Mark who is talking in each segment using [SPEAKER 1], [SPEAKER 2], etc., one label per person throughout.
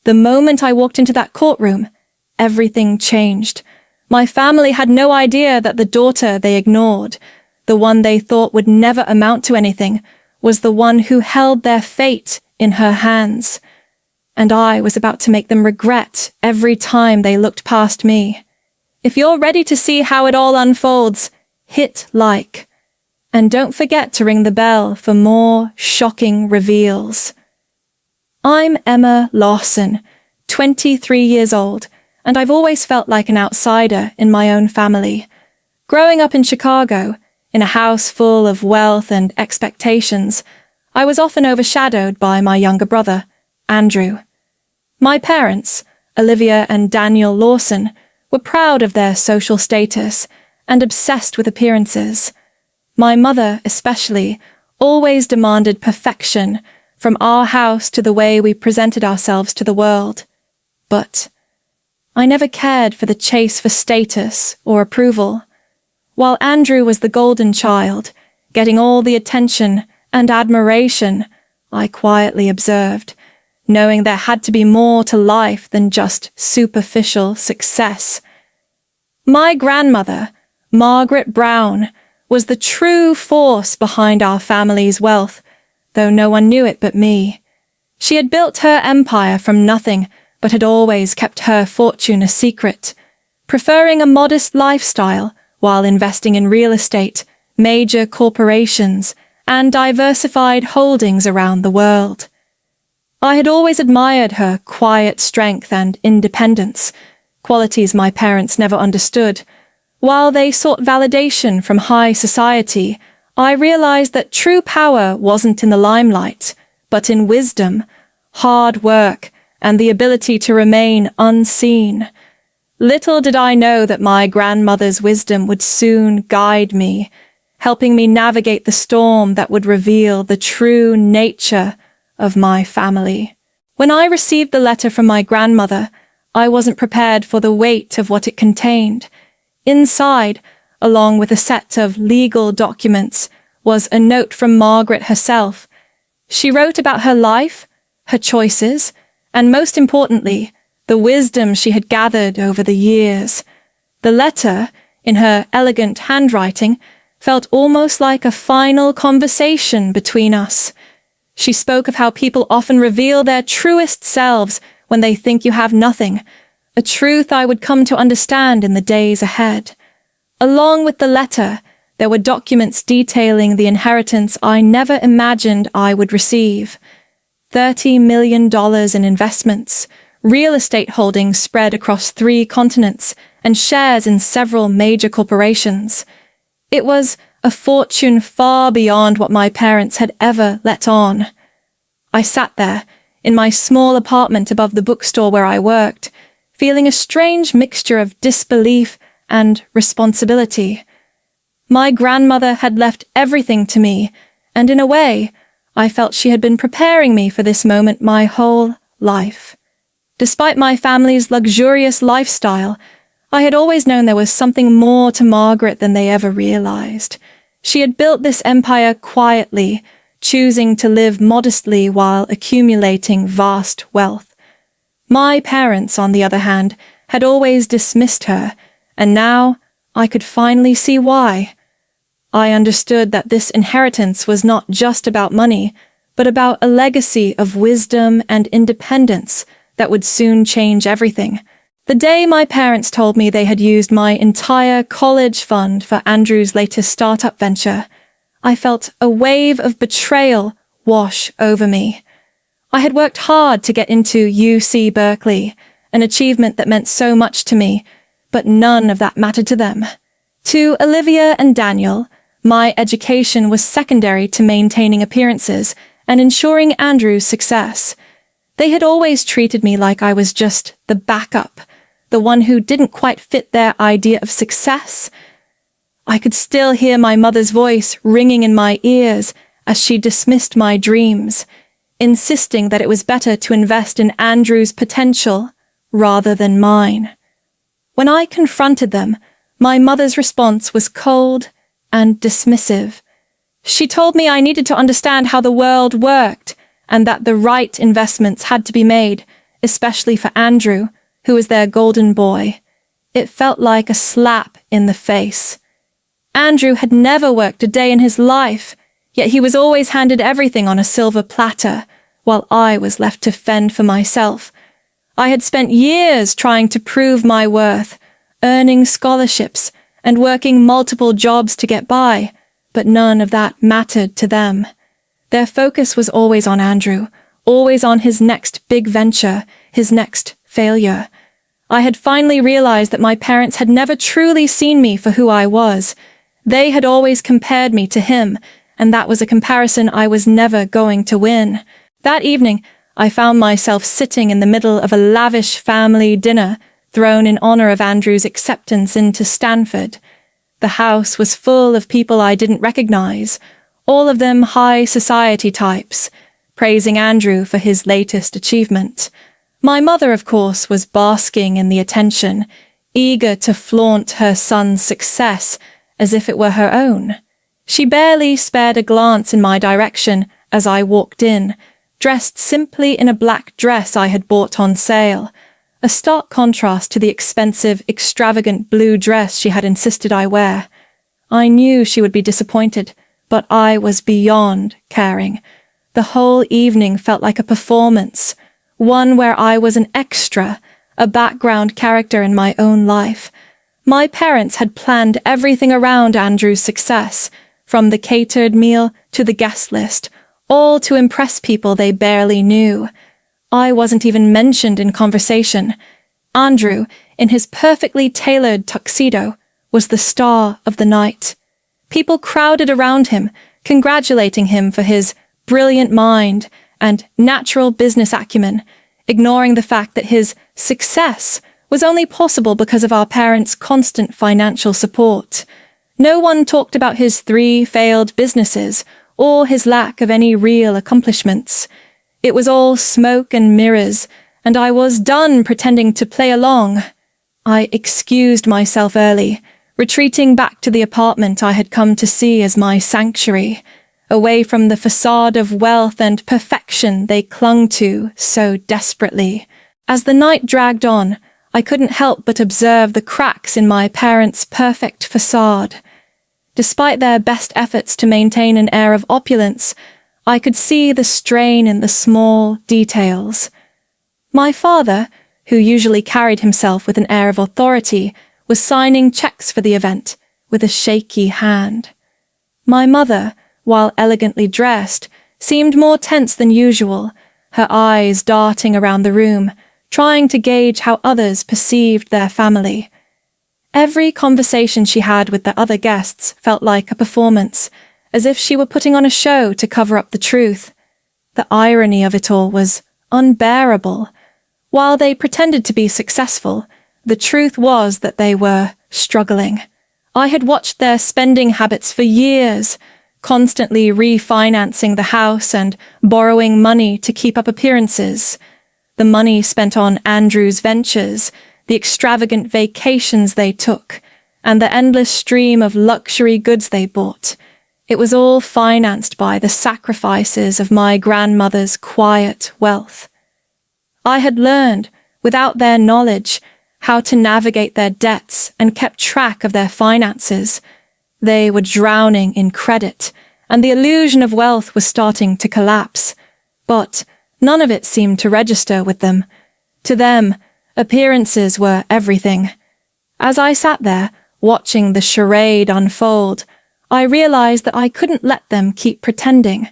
[SPEAKER 1] The moment I walked into that courtroom, everything changed. My family had no idea that the daughter they ignored, the one they thought would never amount to anything, was the one who held their fate in her hands. And I was about to make them regret every time they looked past me. If you're ready to see how it all unfolds, hit like. And don't forget to ring the bell for more shocking reveals. I'm Emma Lawson, 23 years old, and I've always felt like an outsider in my own family. Growing up in Chicago, in a house full of wealth and expectations, I was often overshadowed by my younger brother, Andrew. My parents, Olivia and Daniel Lawson, were proud of their social status and obsessed with appearances. My mother, especially, always demanded perfection, from our house to the way we presented ourselves to the world. But I never cared for the chase for status or approval. While Andrew was the golden child, getting all the attention and admiration, I quietly observed, knowing there had to be more to life than just superficial success. My grandmother, Margaret Brown, was the true force behind our family's wealth, though no one knew it but me. She had built her empire from nothing, but had always kept her fortune a secret, preferring a modest lifestyle while investing in real estate, major corporations, and diversified holdings around the world. I had always admired her quiet strength and independence, qualities my parents never understood. While they sought validation from high society, I realized that true power wasn't in the limelight, but in wisdom, hard work, and the ability to remain unseen. Little did I know that my grandmother's wisdom would soon guide me, helping me navigate the storm that would reveal the true nature of my family. When I received the letter from my grandmother, I wasn't prepared for the weight of what it contained. Inside, along with a set of legal documents, was a note from Margaret herself. She wrote about her life, her choices, and most importantly, the wisdom she had gathered over the years. The letter, in her elegant handwriting, felt almost like a final conversation between us. She spoke of how people often reveal their truest selves when they think you have nothing, a truth I would come to understand in the days ahead. Along with the letter, there were documents detailing the inheritance I never imagined I would receive. $30 million in investments, real estate holdings spread across 3 continents, and shares in several major corporations. It was a fortune far beyond what my parents had ever let on. I sat there, in my small apartment above the bookstore where I worked, feeling a strange mixture of disbelief and responsibility. My grandmother had left everything to me, and in a way, I felt she had been preparing me for this moment my whole life. Despite my family's luxurious lifestyle, I had always known there was something more to Margaret than they ever realized. She had built this empire quietly, choosing to live modestly while accumulating vast wealth. My parents, on the other hand, had always dismissed her, and now I could finally see why. I understood that this inheritance was not just about money, but about a legacy of wisdom and independence that would soon change everything. The day my parents told me they had used my entire college fund for Andrew's latest startup venture, I felt a wave of betrayal wash over me. I had worked hard to get into UC Berkeley, an achievement that meant so much to me, but none of that mattered to them. To Olivia and Daniel, my education was secondary to maintaining appearances and ensuring Andrew's success. They had always treated me like I was just the backup, the one who didn't quite fit their idea of success. I could still hear my mother's voice ringing in my ears as she dismissed my dreams, insisting that it was better to invest in Andrew's potential rather than mine. When I confronted them, my mother's response was cold and dismissive. She told me I needed to understand how the world worked and that the right investments had to be made, especially for Andrew, who was their golden boy. It felt like a slap in the face. Andrew had never worked a day in his life, yet he was always handed everything on a silver platter, while I was left to fend for myself. I had spent years trying to prove my worth, earning scholarships and working multiple jobs to get by, but none of that mattered to them. Their focus was always on Andrew, always on his next big venture, his next failure. I had finally realized that my parents had never truly seen me for who I was. They had always compared me to him, and that was a comparison I was never going to win. That evening, I found myself sitting in the middle of a lavish family dinner thrown in honor of Andrew's acceptance into Stanford. The house was full of people I didn't recognize, all of them high society types, praising Andrew for his latest achievement. My mother, of course, was basking in the attention, eager to flaunt her son's success as if it were her own. She barely spared a glance in my direction as I walked in, dressed simply in a black dress I had bought on sale, a stark contrast to the expensive, extravagant blue dress she had insisted I wear. I knew she would be disappointed, but I was beyond caring. The whole evening felt like a performance, one where I was an extra, a background character in my own life. My parents had planned everything around Andrew's success, from the catered meal to the guest list, all to impress people they barely knew. I wasn't even mentioned in conversation. Andrew, in his perfectly tailored tuxedo, was the star of the night. People crowded around him, congratulating him for his brilliant mind and natural business acumen, ignoring the fact that his success was only possible because of our parents' constant financial support. No one talked about his 3 failed businesses or his lack of any real accomplishments. It was all smoke and mirrors, and I was done pretending to play along. I excused myself early, retreating back to the apartment I had come to see as my sanctuary, away from the facade of wealth and perfection they clung to so desperately. As the night dragged on, I couldn't help but observe the cracks in my parents' perfect facade. Despite their best efforts to maintain an air of opulence, I could see the strain in the small details. My father, who usually carried himself with an air of authority, was signing checks for the event with a shaky hand. My mother, while elegantly dressed, seemed more tense than usual, her eyes darting around the room, trying to gauge how others perceived their family. Every conversation she had with the other guests felt like a performance, as if she were putting on a show to cover up the truth. The irony of it all was unbearable. While they pretended to be successful, the truth was that they were struggling. I had watched their spending habits for years, constantly refinancing the house and borrowing money to keep up appearances. The money spent on Andrew's ventures, the extravagant vacations they took, and the endless stream of luxury goods they bought. It was all financed by the sacrifices of my grandmother's quiet wealth. I had learned, without their knowledge, how to navigate their debts and kept track of their finances. They were drowning in credit, and the illusion of wealth was starting to collapse. But none of it seemed to register with them. To them, appearances were everything. As I sat there, watching the charade unfold, I realized that I couldn't let them keep pretending.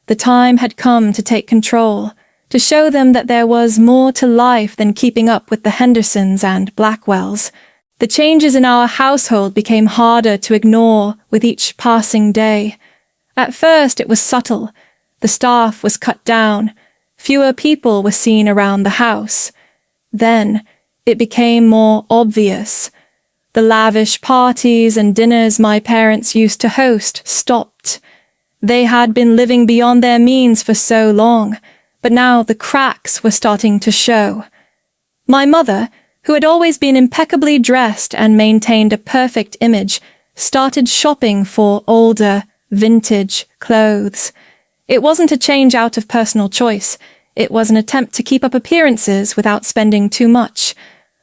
[SPEAKER 1] The time had come to take control, to show them that there was more to life than keeping up with the Hendersons and Blackwells. The changes in our household became harder to ignore with each passing day. At first it was subtle. The staff was cut down. Fewer people were seen around the house. Then it became more obvious. The lavish parties and dinners my parents used to host stopped. They had been living beyond their means for so long, but now the cracks were starting to show. My mother, who had always been impeccably dressed and maintained a perfect image, started shopping for older, vintage clothes. It wasn't a change out of personal choice. It was an attempt to keep up appearances without spending too much.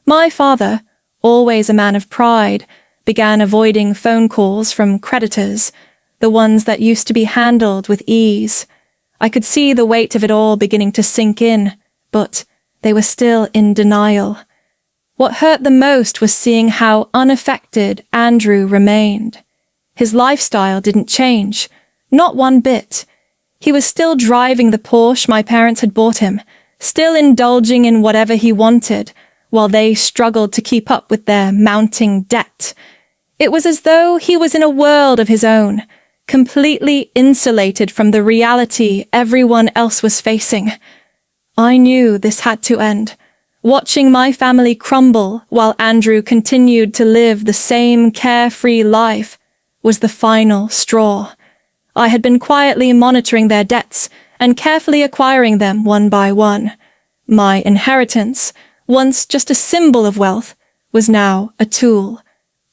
[SPEAKER 1] My father, always a man of pride, began avoiding phone calls from creditors, the ones that used to be handled with ease. I could see the weight of it all beginning to sink in, but they were still in denial. What hurt the most was seeing how unaffected Andrew remained. His lifestyle didn't change, not one bit. He was still driving the Porsche my parents had bought him, still indulging in whatever he wanted, while they struggled to keep up with their mounting debt. It was as though he was in a world of his own, completely insulated from the reality everyone else was facing. I knew this had to end. Watching my family crumble while Andrew continued to live the same carefree life was the final straw. I had been quietly monitoring their debts and carefully acquiring them one by one. My inheritance, once just a symbol of wealth, was now a tool,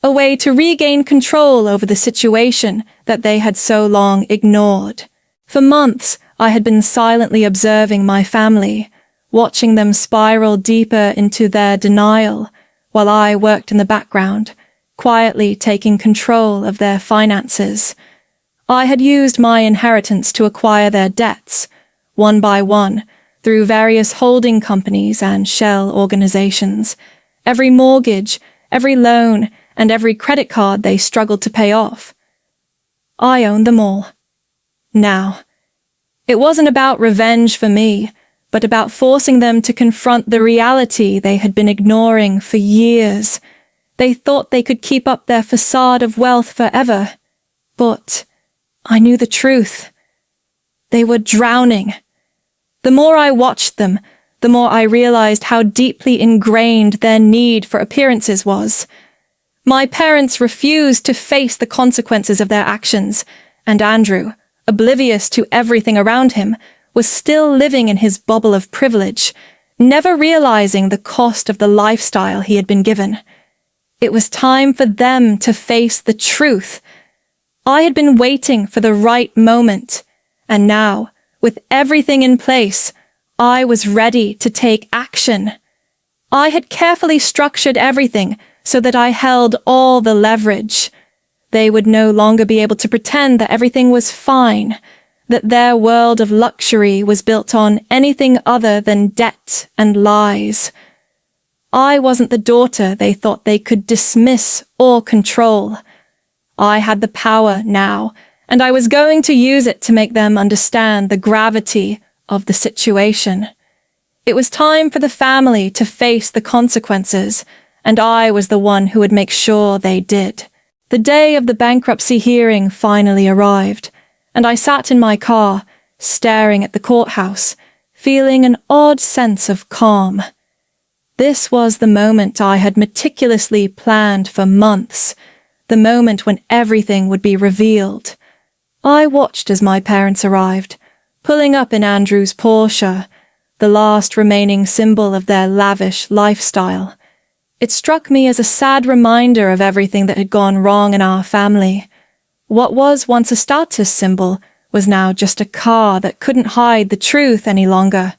[SPEAKER 1] a way to regain control over the situation that they had so long ignored. For months, I had been silently observing my family, watching them spiral deeper into their denial, while I worked in the background, quietly taking control of their finances. I had used my inheritance to acquire their debts, one by one, through various holding companies and shell organizations. Every mortgage, every loan, and every credit card they struggled to pay off. I owned them all. Now, it wasn't about revenge for me, but about forcing them to confront the reality they had been ignoring for years. They thought they could keep up their facade of wealth forever, but I knew the truth. They were drowning. The more I watched them, the more I realized how deeply ingrained their need for appearances was. My parents refused to face the consequences of their actions, and Andrew, oblivious to everything around him, was still living in his bubble of privilege, never realizing the cost of the lifestyle he had been given. It was time for them to face the truth. I had been waiting for the right moment, and now, with everything in place, I was ready to take action. I had carefully structured everything so that I held all the leverage. They would no longer be able to pretend that everything was fine, that their world of luxury was built on anything other than debt and lies. I wasn't the daughter they thought they could dismiss or control. I had the power now, and I was going to use it to make them understand the gravity of the situation. It was time for the family to face the consequences, and I was the one who would make sure they did. The day of the bankruptcy hearing finally arrived, and I sat in my car, staring at the courthouse, feeling an odd sense of calm. This was the moment I had meticulously planned for months, the moment when everything would be revealed. I watched as my parents arrived, pulling up in Andrew's Porsche, the last remaining symbol of their lavish lifestyle. It struck me as a sad reminder of everything that had gone wrong in our family. What was once a status symbol was now just a car that couldn't hide the truth any longer.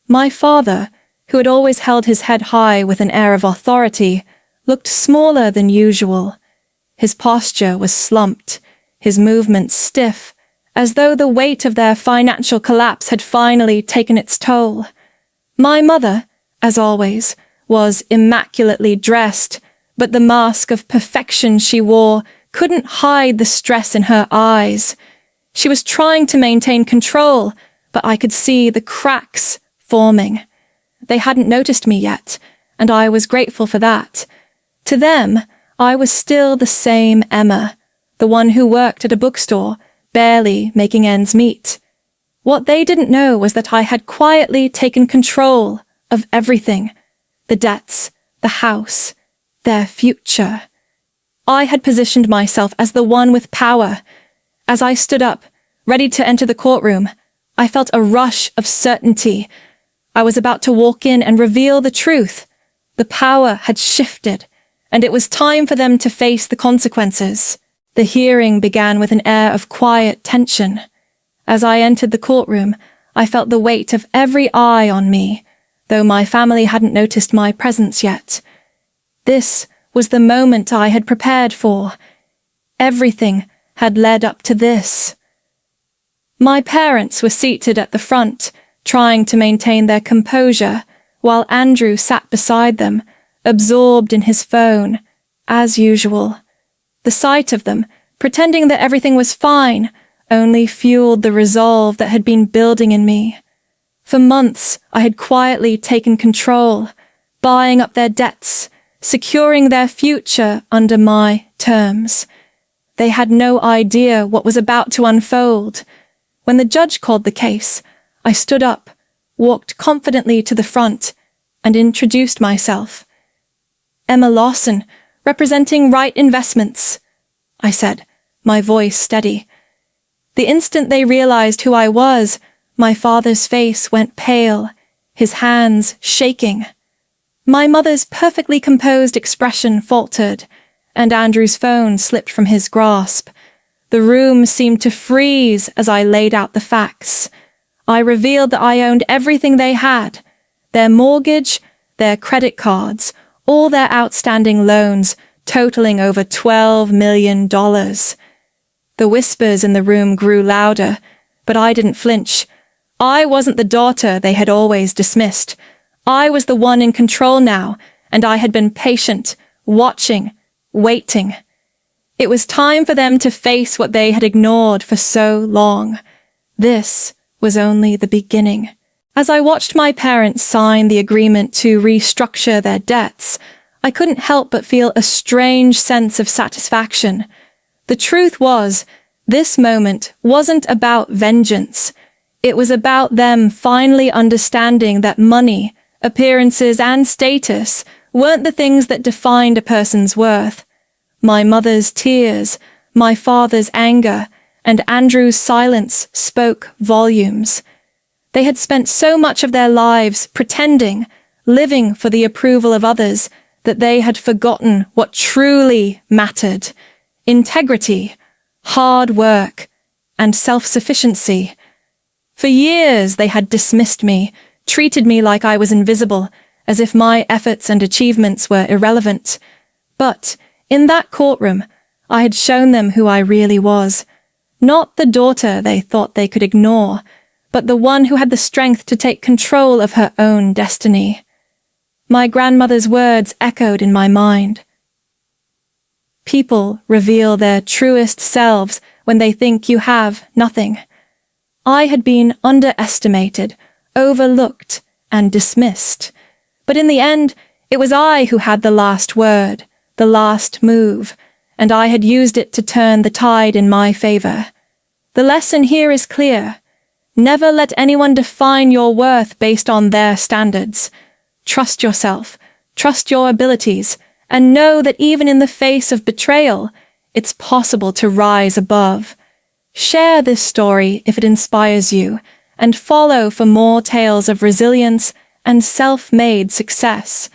[SPEAKER 1] My father, who had always held his head high with an air of authority, looked smaller than usual. His posture was slumped, his movements stiff, as though the weight of their financial collapse had finally taken its toll. My mother, as always, was immaculately dressed, but the mask of perfection she wore couldn't hide the stress in her eyes. She was trying to maintain control, but I could see the cracks forming. They hadn't noticed me yet, and I was grateful for that. To them, I was still the same Emma, the one who worked at a bookstore, barely making ends meet. What they didn't know was that I had quietly taken control of everything: the debts, the house, their future. I had positioned myself as the one with power. As I stood up, ready to enter the courtroom, I felt a rush of certainty. I was about to walk in and reveal the truth. The power had shifted, and it was time for them to face the consequences. The hearing began with an air of quiet tension. As I entered the courtroom, I felt the weight of every eye on me, though my family hadn't noticed my presence yet. This was the moment I had prepared for. Everything had led up to this. My parents were seated at the front, trying to maintain their composure, while Andrew sat beside them, absorbed in his phone, as usual. The sight of them, pretending that everything was fine, only fueled the resolve that had been building in me. For months, I had quietly taken control, buying up their debts, securing their future under my terms. They had no idea what was about to unfold. When the judge called the case, I stood up, walked confidently to the front, and introduced myself. "Emma Lawson, representing Right Investments," I said, my voice steady. The instant they realized who I was, my father's face went pale, his hands shaking. My mother's perfectly composed expression faltered, and Andrew's phone slipped from his grasp. The room seemed to freeze as I laid out the facts. I revealed that I owned everything they had, their mortgage, their credit cards, all their outstanding loans, totaling over $12 million. The whispers in the room grew louder, but I didn't flinch. I wasn't the daughter they had always dismissed. I was the one in control now, and I had been patient, watching, waiting. It was time for them to face what they had ignored for so long. This was only the beginning. As I watched my parents sign the agreement to restructure their debts, I couldn't help but feel a strange sense of satisfaction. The truth was, this moment wasn't about vengeance. It was about them finally understanding that money, appearances, and status weren't the things that defined a person's worth. My mother's tears, my father's anger, and Andrew's silence spoke volumes. They had spent so much of their lives pretending, living for the approval of others, that they had forgotten what truly mattered: integrity, hard work, and self-sufficiency. For years they had dismissed me, treated me like I was invisible, as if my efforts and achievements were irrelevant. But in that courtroom, I had shown them who I really was. Not the daughter they thought they could ignore, but the one who had the strength to take control of her own destiny. My grandmother's words echoed in my mind. People reveal their truest selves when they think you have nothing. I had been underestimated, overlooked, and dismissed. But in the end, it was I who had the last word, the last move, and I had used it to turn the tide in my favor. The lesson here is clear. Never let anyone define your worth based on their standards. Trust yourself, trust your abilities, and know that even in the face of betrayal, it's possible to rise above. Share this story if it inspires you, and follow for more tales of resilience and self-made success.